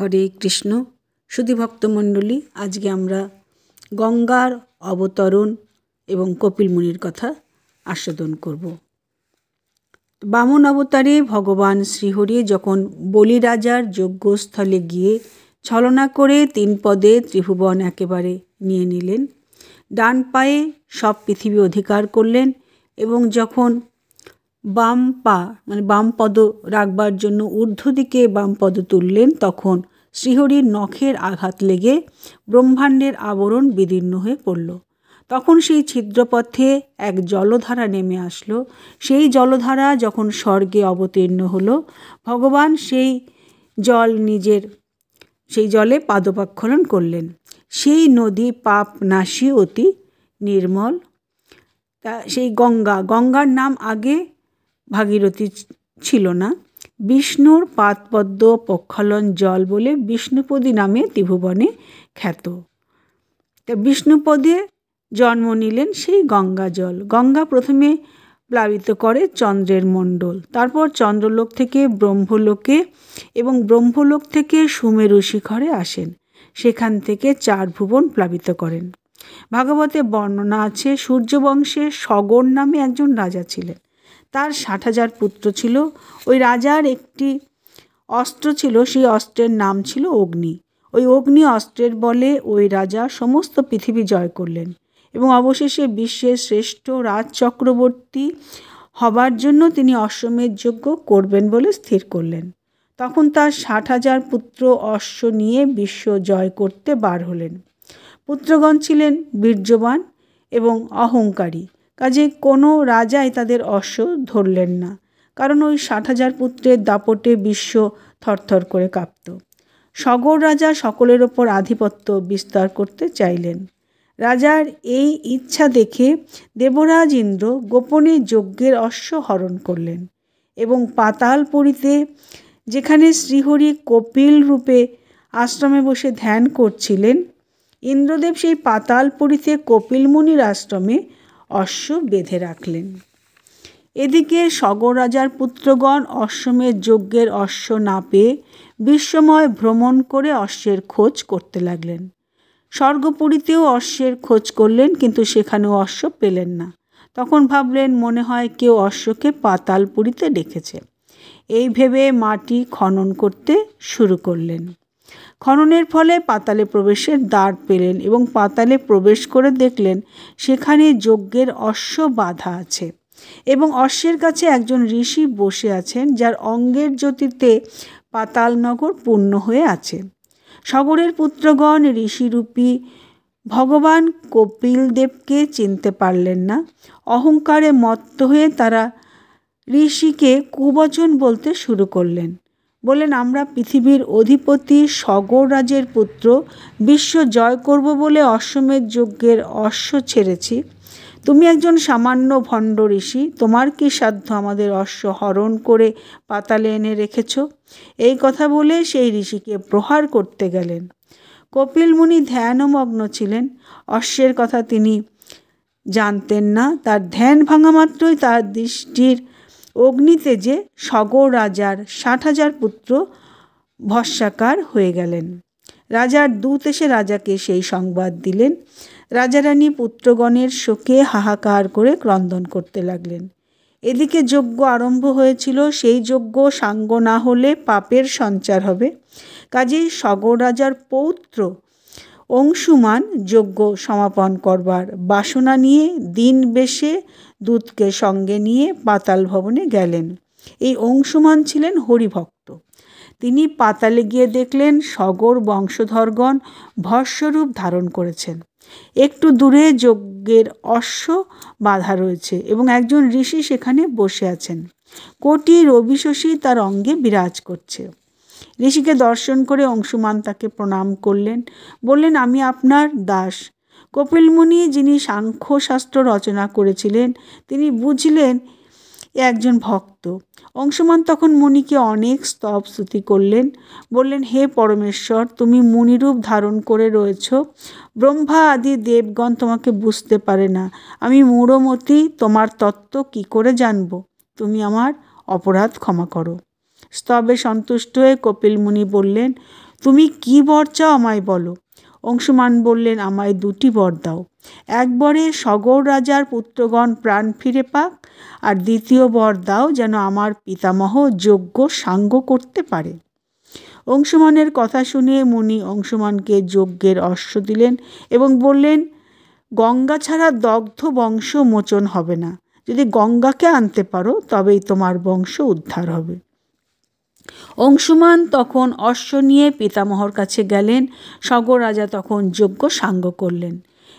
হরে কৃষ্ণ। সুধী ভক্তমণ্ডলী, আজকে আমরা গঙ্গার অবতরণ এবং কপিল মুনির কথা আস্বাদন করব। বামন অবতারে ভগবান শ্রীহরি যখন বলিরাজার যজ্ঞস্থলে গিয়ে ছলনা করে 3 পদে ত্রিভুবন একেবারে নিয়ে নিলেন, ডান পায়ে সব পৃথিবী অধিকার করলেন এবং যখন বাম পদ রাখবার জন্য ঊর্ধ্ব দিকে বাম পদ তুললেন, তখন শ্রীহরির নখের আঘাত লেগে ব্রহ্মাণ্ডের আবরণ বিদীর্ণ হয়ে পড়ল। তখন সেই ছিদ্রপথে এক জলধারা নেমে আসলো। সেই জলধারা যখন স্বর্গে অবতীর্ণ হলো, ভগবান সেই জলে পাদপ্রক্ষালন করলেন। সেই নদী পাপ নাশী, অতি নির্মল। সেই গঙ্গার নাম আগে ভাগীরথী ছিল না। বিষ্ণুর পাদপদ্ম প্রক্ষালন জল বলে বিষ্ণুপদী নামে ত্রিভুবনে খ্যাত। তা বিষ্ণুপদে জন্ম নিলেন সেই গঙ্গা জল। গঙ্গা প্রথমে প্লাবিত করে চন্দ্রের মণ্ডল, তারপর চন্দ্রলোক থেকে ব্রহ্মলোকে এবং ব্রহ্মলোক থেকে সুমেরু শিখরে আসেন। সেখান থেকে 4 ভুবন প্লাবিত করেন। ভাগবতে বর্ণনা আছে, সূর্যবংশে সগর নামে একজন রাজা ছিলেন। তার 60,000 পুত্র ছিল। ওই রাজার একটি অস্ত্র ছিল, সেই অস্ত্রের নাম ছিল অগ্নি। ওই অগ্নি অস্ত্রের বলে ওই রাজা সমস্ত পৃথিবী জয় করলেন এবং অবশেষে বিশ্বের শ্রেষ্ঠ রাজ চক্রবর্তী হবার জন্য তিনি অশ্বমেধ যজ্ঞ করবেন বলে স্থির করলেন। তখন তার 60,000 পুত্র অশ্ব নিয়ে বিশ্ব জয় করতে বার হলেন। পুত্রগণ ছিলেন বীর্যবান এবং অহংকারী, কাজে কোনো রাজাই তাদের অশ্ব ধরলেন না, কারণ ওই 60,000 পুত্রের দাপটে বিশ্ব থরথর করে কাঁপত। সগর রাজা সকলের ওপর আধিপত্য বিস্তার করতে চাইলেন। রাজার এই ইচ্ছা দেখে দেবরাজ ইন্দ্র গোপনে যজ্ঞের অশ্ব হরণ করলেন এবং পাতালপুরীতে, যেখানে শ্রীহরি কপিল রূপে আশ্রমে বসে ধ্যান করছিলেন, ইন্দ্রদেব সেই পাতালপুরীতে কপিল মুনির আশ্রমে অশ্ব বেঁধে রাখলেন। এদিকে সগর রাজার পুত্রগণ অশ্বমেধ যজ্ঞের অশ্ব না পেয়ে বিশ্বময় ভ্রমণ করে অশ্বের খোঁজ করতে লাগলেন। স্বর্গপুরীতেও অশ্বের খোঁজ করলেন, কিন্তু সেখানেও অশ্ব পেলেন না। তখন ভাবলেন, মনে হয় কেউ অশ্বকে পাতালপুরীতে ডেকেছে। এই ভেবে মাটি খনন করতে শুরু করলেন। খননের ফলে পাতালে প্রবেশের দ্বার পেলেন এবং পাতালে প্রবেশ করে দেখলেন সেখানে যজ্ঞের অশ্ব বাঁধা আছে এবং অশ্বের কাছে একজন ঋষি বসে আছেন, যার অঙ্গের জ্যোতিতে পাতালনগর পূর্ণ হয়ে আছে। সগরের পুত্রগণ ঋষিরূপী ভগবান কপিল দেবকে চিনতে পারলেন না। অহংকারে মত্ত হয়ে তারা ঋষিকে কুবচন বলতে শুরু করলেন। বললেন, আমরা পৃথিবীর অধিপতি সগর রাজের পুত্র, বিশ্ব জয় করব বলে অশ্বমেধ যজ্ঞের অশ্ব ছেড়েছি। তুমি একজন সামান্য ভণ্ড ঋষি, তোমার কি সাধ্য আমাদের অশ্ব হরণ করে পাতালে এনে রেখেছ? এই কথা বলে সেই ঋষিকে প্রহার করতে গেলেন। কপিল মুনি ধ্যানমগ্ন ছিলেন। অশ্বের কথা তিনি জানতেন না। তার ধ্যান ভাঙা মাত্রই তার দৃষ্টির অগ্নিতেজে সগর রাজার 60,000 পুত্র ভস্মাকার হয়ে গেলেন। রাজার দূত এসে রাজাকে সেই সংবাদ দিলেন। রাজারানী পুত্রগণের শোকে হাহাকার করে ক্রন্দন করতে লাগলেন। এদিকে যজ্ঞ আরম্ভ হয়েছিল। সেই যজ্ঞ সাঙ্গ না হলে পাপের সঞ্চার হবে। কাজেই সগর রাজার পৌত্র অংশুমান যজ্ঞ সমাপন করবার বাসনা নিয়ে দিন বেশে দূতকে সঙ্গে নিয়ে পাতাল ভবনে গেলেন। এই অংশুমান ছিলেন হরিভক্ত। তিনি পাতালে গিয়ে দেখলেন সগর বংশধরগণ ভস্মরূপ ধারণ করেছেন। একটু দূরে যজ্ঞের অশ্ব বাঁধা রয়েছে এবং একজন ঋষি সেখানে বসে আছেন। কোটি রবি শশী তার অঙ্গে বিরাজ করছে। ঋষিকে দর্শন করে অংশুমান তাকে প্রণাম করলেন। বললেন, আমি আপনার দাস। কপিল মুনি, যিনি সাংখ্যশাস্ত্র রচনা করেছিলেন, তিনি বুঝলেন একজন ভক্ত। অংশুমান তখন মুনিকে অনেক স্তব স্তুতি করলেন। বললেন, হে পরমেশ্বর, তুমি মুনিরূপ ধারণ করে রয়েছ। ব্রহ্মা আদি দেবগণ তোমাকে বুঝতে পারে না। আমি মূঢ়মতি, তোমার তত্ত্ব কি করে জানব? তুমি আমার অপরাধ ক্ষমা করো। স্তবে সন্তুষ্ট হয়ে কপিল মুনি বললেন, তুমি কি বর চাও আমায় বলো। অংশুমান বললেন, আমায় 2টি বর দাও। এক বরে সগর রাজার পুত্রগণ প্রাণ ফিরে পাক, আর দ্বিতীয় বর দাও যেন আমার পিতামহ যজ্ঞ সাঙ্গ করতে পারে। অংশুমানের কথা শুনে মুনি অংশুমানকে যজ্ঞের অশ্ব দিলেন এবং বললেন, গঙ্গা ছাড়া দগ্ধ বংশ মোচন হবে না। যদি গঙ্গাকে আনতে পারো তবেই তোমার বংশ উদ্ধার হবে। অংশুমান তখন অশ্ব নিয়ে পিতামহর কাছে গেলেন। সগর রাজা তখন যজ্ঞ সাঙ্গ করলেন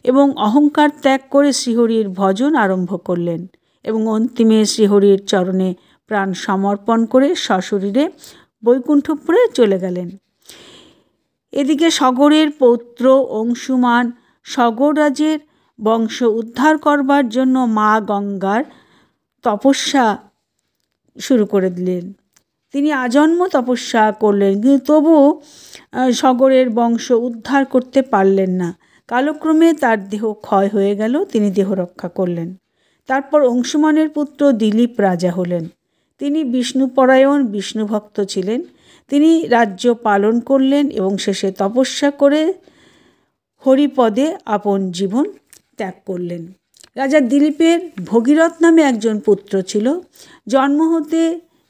এবং অহংকার ত্যাগ করে শ্রীহরির ভজন আরম্ভ করলেন এবং অন্তিমে শ্রীহরির চরণে প্রাণ সমর্পণ করে সশরীরে বৈকুণ্ঠপুরে চলে গেলেন। এদিকে সগরের পৌত্র অংশুমান সগররাজের বংশ উদ্ধার করবার জন্য মা গঙ্গার তপস্যা শুরু করে দিলেন। তিনি আজন্ম তপস্যা করলেন, কিন্তু তবুও সগরের বংশ উদ্ধার করতে পারলেন না। কালক্রমে তার দেহ ক্ষয় হয়ে গেল, তিনি দেহ রক্ষা করলেন। তারপর অংশুমানের পুত্র দিলীপ রাজা হলেন। তিনি বিষ্ণুপরায়ণ বিষ্ণুভক্ত ছিলেন। তিনি রাজ্য পালন করলেন এবং শেষে তপস্যা করে হরিপদে আপন জীবন ত্যাগ করলেন। রাজা দিলীপের ভগীরথ নামে একজন পুত্র ছিল। জন্ম হতে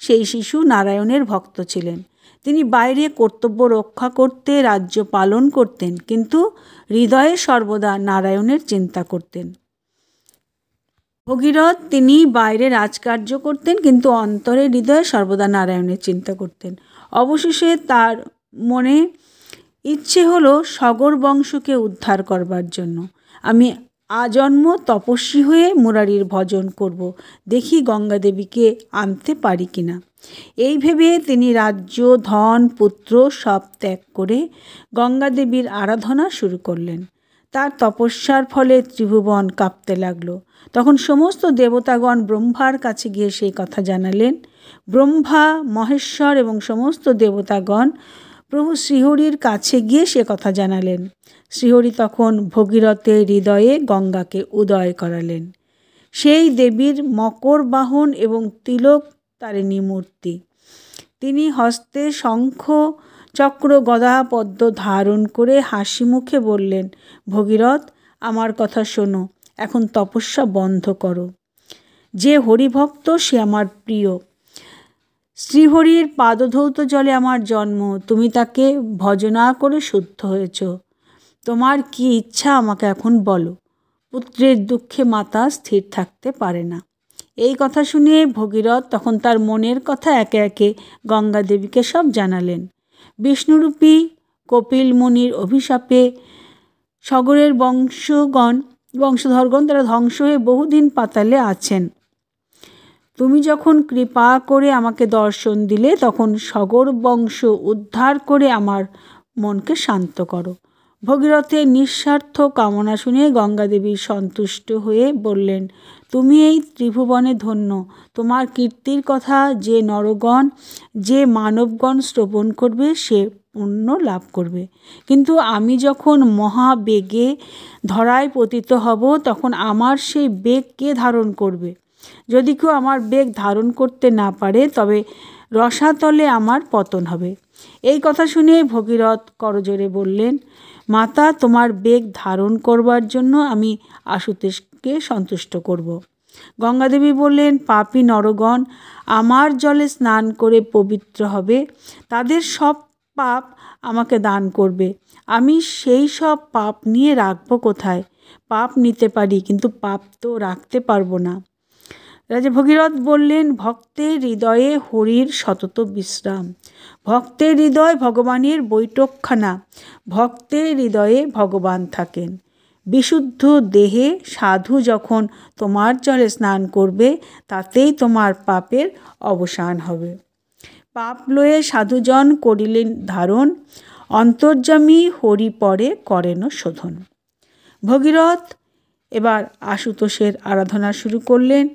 সেই শিশু নারায়ণের ভক্ত ছিলেন। তিনি বাইরে কর্তব্য রক্ষা করতে রাজ্য পালন করতেন, কিন্তু হৃদয়ে সর্বদা নারায়ণের চিন্তা করতেন। ভগীরথ তিনি বাইরে রাজকার্য করতেন, কিন্তু অন্তরে হৃদয়ে সর্বদা নারায়ণের চিন্তা করতেন। অবশেষে তার মনে ইচ্ছে হলো সগর বংশকে উদ্ধার করবার জন্য আমি আজন্ম তপস্বী হয়ে মুরারির ভজন করব, দেখি গঙ্গা দেবীকে আনতে পারি কিনা। এই ভেবে তিনি রাজ্য, ধন, পুত্র সব ত্যাগ করে গঙ্গা দেবীর আরাধনা শুরু করলেন। তার তপস্যার ফলে ত্রিভুবন কাঁপতে লাগলো। তখন সমস্ত দেবতাগণ ব্রহ্মার কাছে গিয়ে সেই কথা জানালেন। ব্রহ্মা, মহেশ্বর এবং সমস্ত দেবতাগণ প্রভু শ্রীহরির কাছে গিয়ে সে কথা জানালেন। শ্রীহরি তখন ভগীরথের হৃদয়ে গঙ্গাকে উদয় করালেন। সেই দেবীর মকর বাহন এবং তিলক তারিণী মূর্তি। তিনি হস্তে শঙ্খ, চক্র, গদা, পদ্ম ধারণ করে হাসি মুখে বললেন, ভগীরথ, আমার কথা শোনো, এখন তপস্যা বন্ধ করো। যে হরিভক্ত সে আমার প্রিয়। শ্রীহরির পাদধৌত জলে আমার জন্ম, তুমি তাকে ভজনা করে শুদ্ধ হয়েছ। তোমার কি ইচ্ছা আমাকে এখন বলো। পুত্রের দুঃখে মাতা স্থির থাকতে পারে না। এই কথা শুনে ভগীরথ তখন তার মনের কথা একে একে গঙ্গা দেবীকে সব জানালেন। বিষ্ণুরূপী কপিল মুনির অভিশাপে সগরের বংশধরগণ তারা ধ্বংস হয়ে বহুদিন পাতালে আছেন। তুমি যখন কৃপা করে আমাকে দর্শন দিলে, তখন সগর বংশ উদ্ধার করে আমার মনকে শান্ত করো। ভগীরথের নিঃস্বার্থ কামনা শুনে গঙ্গাদেবী সন্তুষ্ট হয়ে বললেন, তুমি এই ত্রিভুবনে ধন্য। তোমার কীর্তির কথা যে নরগণ, যে মানবগণ শ্রবণ করবে সে পুণ্য লাভ করবে। কিন্তু আমি যখন মহাবেগে ধরায় পতিত হব, তখন আমার সেই বেগ কে ধারণ করবে? যদি কেউ আমার বেগ ধারণ করতে না পারে, তবে রসাতলে আমার পতন হবে। এই কথা শুনে ভগীরথ করজোড়ে বললেন, মাতা, তোমার বেগ ধারণ করবার জন্য আমি আশুতোষকে সন্তুষ্ট করব। গঙ্গাদেবী বললেন, পাপী নরগণ আমার জলে স্নান করে পবিত্র হবে, তাদের সব পাপ আমাকে দান করবে। আমি সেই সব পাপ নিয়ে রাখবো কোথায়? পাপ নিতে পারি, কিন্তু পাপ তো রাখতে পারবো না। রাজা ভগীরথ বললেন, ভক্তের হৃদয়ে হরির সতত বিশ্রাম। ভক্তের হৃদয় ভগবানের বৈঠকখানা। ভক্তের হৃদয়ে ভগবান থাকেন। বিশুদ্ধ দেহে সাধু যখন তোমার জলে স্নান করবে, তাতেই তোমার পাপের অবসান হবে। পাপ লয়ে সাধুজন করিলেন ধারণ, অন্তর্যামী হরি পরে করেন শোধন। ভগীরথ এবার আশুতোষের আরাধনা শুরু করলেন।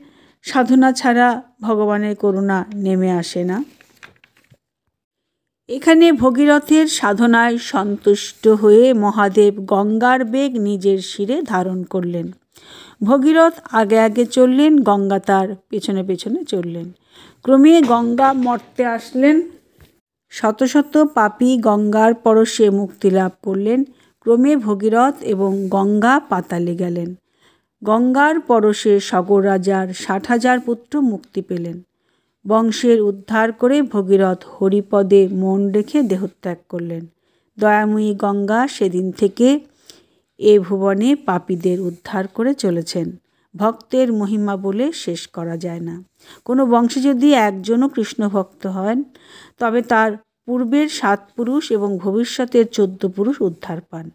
সাধনা ছাড়া ভগবানের করুণা নেমে আসে না। এখানে ভগীরথের সাধনায় সন্তুষ্ট হয়ে মহাদেব গঙ্গার বেগ নিজের শিরে ধারণ করলেন। ভগীরথ আগে আগে চললেন, গঙ্গা তার পেছনে পেছনে চললেন। ক্রমে গঙ্গা মর্তে আসলেন। শত শত পাপী গঙ্গার পরশে মুক্তি লাভ করলেন। ক্রমে ভগীরথ এবং গঙ্গা পাতালে গেলেন। গঙ্গার পরশে সগর রাজার 60,000 পুত্র মুক্তি পেলেন। বংশের উদ্ধার করে ভগীরথ হরিপদে মন রেখে দেহত্যাগ করলেন। দয়াময়ী গঙ্গা সেদিন থেকে এ ভুবনে পাপীদের উদ্ধার করে চলেছেন। ভক্তের মহিমা বলে শেষ করা যায় না। কোনো বংশে যদি একজনও কৃষ্ণ ভক্ত হন, তবে তার পূর্বের 7 পুরুষ এবং ভবিষ্যতের 14 পুরুষ উদ্ধার পান।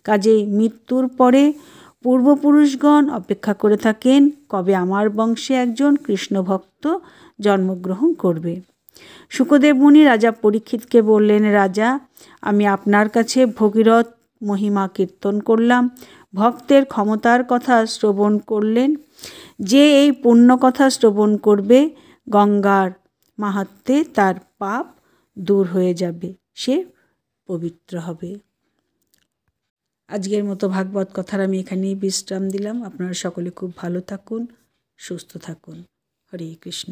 কাজেই মৃত্যুর পরে পূর্বপুরুষগণ অপেক্ষা করে থাকেন কবে আমার বংশে একজন কৃষ্ণ ভক্ত জন্মগ্রহণ করবে। শুকদেব মুনি রাজা পরীক্ষিতকে বললেন, রাজা, আমি আপনার কাছে ভগীরথ মহিমা কীর্তন করলাম। ভক্তের ক্ষমতার কথা শ্রবণ করলেন। যে এই পুণ্য কথা শ্রবণ করবে, গঙ্গার মাহাত্ম্যে তার পাপ দূর হয়ে যাবে, সে পবিত্র হবে। আজকের মতো ভাগবত কথার আমি এখানেই বিশ্রাম দিলাম। আপনারা সকলে খুব ভালো থাকুন, সুস্থ থাকুন। হরে কৃষ্ণ।